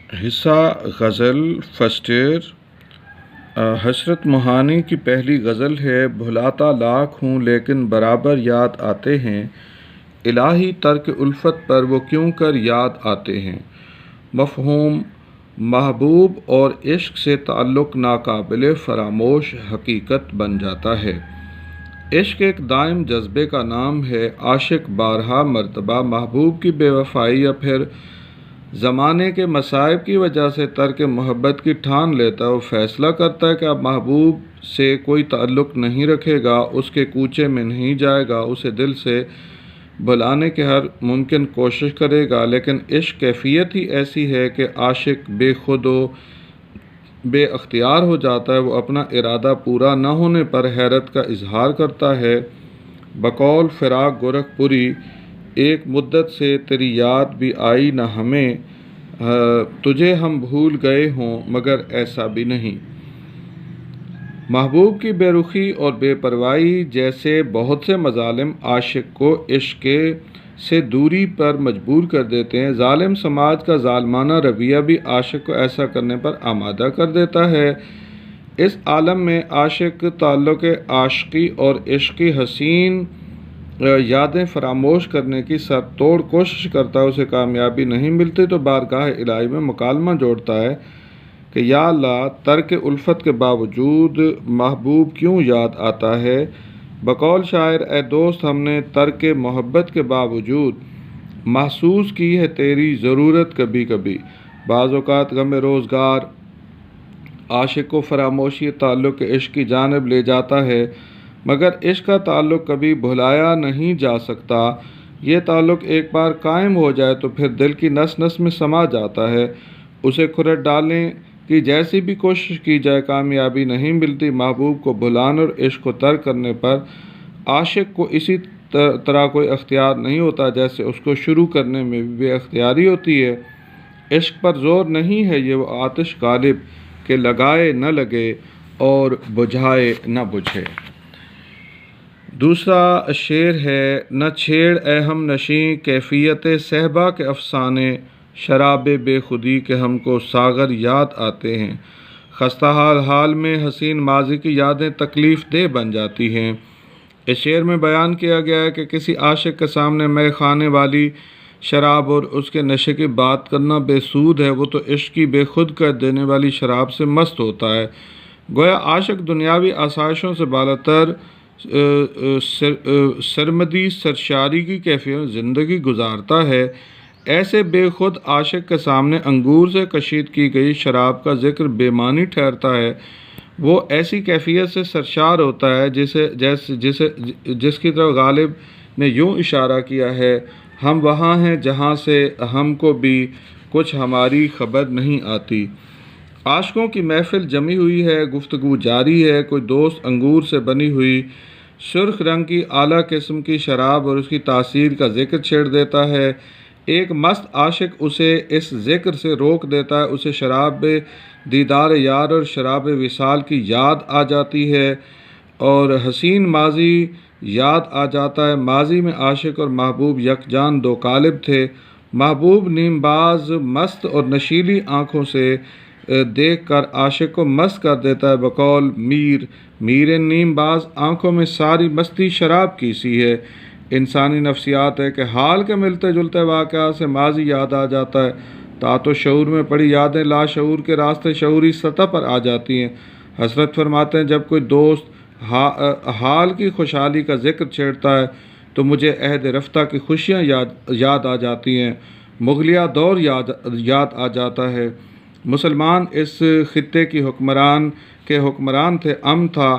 حصہ غزل first year Hasrat Mohani کی پہلی غزل ہے۔ بھلاتا لاکھ ہوں لیکن برابر یاد آتے ہیں، الہی ترک الفت پر وہ کیوں کر یاد آتے ہیں۔ مفہوم محبوب اور عشق سے تعلق ناقابل فراموش حقیقت بن جاتا ہے۔ عشق ایک دائم جذبے کا نام ہے۔ عاشق بارہا مرتبہ محبوب کی بے وفائی یا پھر زمانے کے مصائب کی وجہ سے ترک محبت کی ٹھان لیتا ہے۔ وہ فیصلہ کرتا ہے کہ اب محبوب سے کوئی تعلق نہیں رکھے گا، اس کے کوچے میں نہیں جائے گا، اسے دل سے بھلانے کی ہر ممکن کوشش کرے گا۔ لیکن عشق کیفیت ہی ایسی ہے کہ عاشق بے خود و بے اختیار ہو جاتا ہے۔ وہ اپنا ارادہ پورا نہ ہونے پر حیرت کا اظہار کرتا ہے۔ بقول فراق گورکھپوری، ایک مدت سے تیری یاد بھی آئی نہ ہمیں، تجھے ہم بھول گئے ہوں مگر ایسا بھی نہیں۔ محبوب کی بے رخی اور بے پرواہی جیسے بہت سے مظالم عاشق کو عشق سے دوری پر مجبور کر دیتے ہیں۔ ظالم سماج کا ظالمانہ رویہ بھی عاشق کو ایسا کرنے پر آمادہ کر دیتا ہے۔ اس عالم میں عاشق تعلق عاشقی اور عشقی حسین یادیں فراموش کرنے کی سر توڑ کوشش کرتا ہے۔ اسے کامیابی نہیں ملتی تو بارگاہ الہی میں مکالمہ جوڑتا ہے کہ یا اللہ، ترک الفت کے باوجود محبوب کیوں یاد آتا ہے۔ بقول شاعر، اے دوست، ہم نے ترک محبت کے باوجود محسوس کی ہے تیری ضرورت کبھی کبھی۔ بعض اوقات غم روزگار عاشق کو فراموشی تعلق عشق کی جانب لے جاتا ہے، مگر عشق کا تعلق کبھی بھلایا نہیں جا سکتا۔ یہ تعلق ایک بار قائم ہو جائے تو پھر دل کی نس نس میں سما جاتا ہے۔ اسے کھرچ ڈالنے کی جیسی بھی کوشش کی جائے، کامیابی نہیں ملتی۔ محبوب کو بھلانے اور عشق کو ترک کرنے پر عاشق کو اسی طرح کوئی اختیار نہیں ہوتا جیسے اس کو شروع کرنے میں بھی بے اختیاری ہوتی ہے۔ عشق پر زور نہیں ہے یہ وہ آتش غالب کہ لگائے نہ لگے اور بجھائے نہ بجھے۔ دوسرا شعر ہے، نہ چھیڑ اے ہم نشیں کیفیت صہبا کے افسانے، شراب بے خودی کے ہم کو ساغر یاد آتے ہیں۔ خستہ حال میں حسین ماضی کی یادیں تکلیف دہ بن جاتی ہیں۔ اس شعر میں بیان کیا گیا ہے کہ کسی عاشق کے سامنے مے خانے والی شراب اور اس کے نشے کی بات کرنا بے سود ہے۔ وہ تو عشق کی بے خود کر دینے والی شراب سے مست ہوتا ہے۔ گویا عاشق دنیاوی آسائشوں سے بالاتر سرمدی سرشاری کی کیفیت میں زندگی گزارتا ہے۔ ایسے بے خود عاشق کے سامنے انگور سے کشید کی گئی شراب کا ذکر بے معنی ٹھہرتا ہے۔ وہ ایسی کیفیت سے سرشار ہوتا ہے جس کی طرف غالب نے یوں اشارہ کیا ہے، ہم وہاں ہیں جہاں سے ہم کو بھی کچھ ہماری خبر نہیں آتی۔ عاشقوں کی محفل جمی ہوئی ہے، گفتگو جاری ہے۔ کوئی دوست انگور سے بنی ہوئی سرخ رنگ کی اعلیٰ قسم کی شراب اور اس کی تاثیر کا ذکر چھیڑ دیتا ہے۔ ایک مست عاشق اسے اس ذکر سے روک دیتا ہے۔ اسے شراب دیدار یار اور شراب وصال کی یاد آ جاتی ہے اور حسین ماضی یاد آ جاتا ہے۔ ماضی میں عاشق اور محبوب یکجان دو قالب تھے۔ محبوب نیم باز مست اور نشیلی آنکھوں سے دیکھ کر عاشق کو مست کر دیتا ہے۔ بقول میر نیم باز آنکھوں میں ساری مستی شراب کی سی ہے۔ انسانی نفسیات ہے کہ حال کے ملتے جلتے واقعات سے ماضی یاد آ جاتا ہے۔ طاعت و شعور میں پڑی یادیں لاشعور کے راستے شعوری سطح پر آ جاتی ہیں۔ حسرت فرماتے ہیں، جب کوئی دوست حال کی خوشحالی کا ذکر چھیڑتا ہے تو مجھے عہد رفتہ کی خوشیاں یاد آ جاتی ہیں، مغلیہ دور یاد آ جاتا ہے۔ مسلمان اس خطے کی حکمران تھے، امن تھا،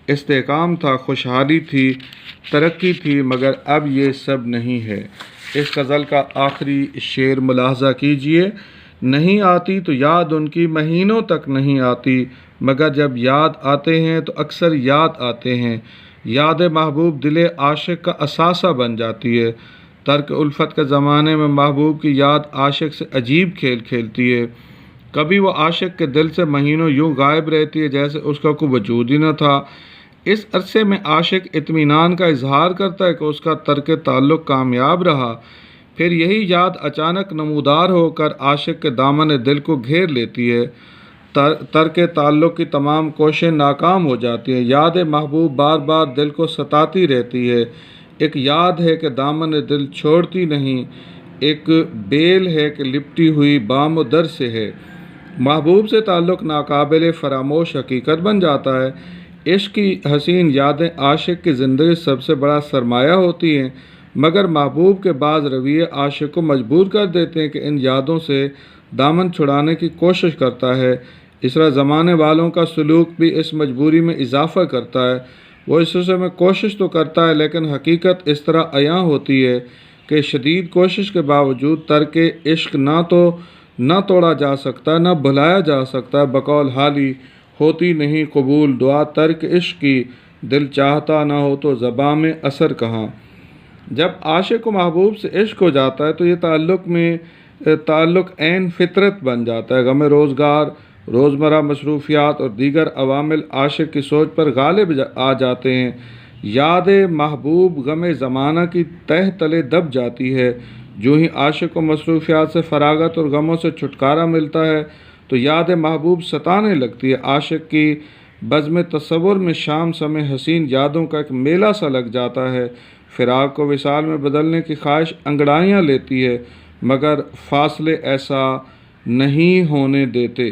استحکام تھا، خوشحالی تھی، ترقی تھی، مگر اب یہ سب نہیں ہے۔ اس غزل کا آخری شعر ملاحظہ کیجئے، نہیں آتی تو یاد ان کی مہینوں تک نہیں آتی، مگر جب یاد آتے ہیں تو اکثر یاد آتے ہیں۔ یاد محبوب دل عاشق کا اثاثہ بن جاتی ہے۔ ترک الفت کے زمانے میں محبوب کی یاد عاشق سے عجیب کھیل کھیلتی ہے۔ کبھی وہ عاشق کے دل سے مہینوں یوں غائب رہتی ہے جیسے اس کا کوئی وجود ہی نہ تھا۔ اس عرصے میں عاشق اطمینان کا اظہار کرتا ہے کہ اس کا ترک تعلق کامیاب رہا۔ پھر یہی یاد اچانک نمودار ہو کر عاشق کے دامن دل کو گھیر لیتی ہے۔ ترک تعلق کی تمام کوششیں ناکام ہو جاتی ہیں۔ یاد محبوب بار بار دل کو ستاتی رہتی ہے۔ ایک یاد ہے کہ دامن دل چھوڑتی نہیں، ایک بیل ہے کہ لپٹی ہوئی بام و در سے ہے۔ محبوب سے تعلق ناقابل فراموش حقیقت بن جاتا ہے۔ عشق کی حسین یادیں عاشق کی زندگی سب سے بڑا سرمایہ ہوتی ہیں، مگر محبوب کے بعض رویے عاشق کو مجبور کر دیتے ہیں کہ ان یادوں سے دامن چھڑانے کی کوشش کرتا ہے۔ اس طرح زمانے والوں کا سلوک بھی اس مجبوری میں اضافہ کرتا ہے۔ وہ اس سلسلے میں کوشش تو کرتا ہے، لیکن حقیقت اس طرح عیاں ہوتی ہے کہ شدید کوشش کے باوجود ترک عشق نہ توڑا جا سکتا، نہ بھلایا جا سکتا۔ بقول حالی ہوتی نہیں قبول دعا ترک عشق کی، دل چاہتا نہ ہو تو زباں میں اثر کہاں۔ جب عاشق کو محبوب سے عشق ہو جاتا ہے تو یہ تعلق عین فطرت بن جاتا ہے۔ غم روزگار، روزمرہ مصروفیات اور دیگر عوامل عاشق کی سوچ پر غالب آ جاتے ہیں۔ یاد محبوب غم زمانہ کی تہ تلے دب جاتی ہے۔ جو ہی عاشق کو مصروفیات سے فراغت اور غموں سے چھٹکارا ملتا ہے تو یاد محبوب ستانے لگتی ہے۔ عاشق کی بزم تصور میں شام سمے حسین یادوں کا ایک میلہ سا لگ جاتا ہے۔ فراق کو وصال میں بدلنے کی خواہش انگڑائیاں لیتی ہے، مگر فاصلے ایسا نہیں ہونے دیتے۔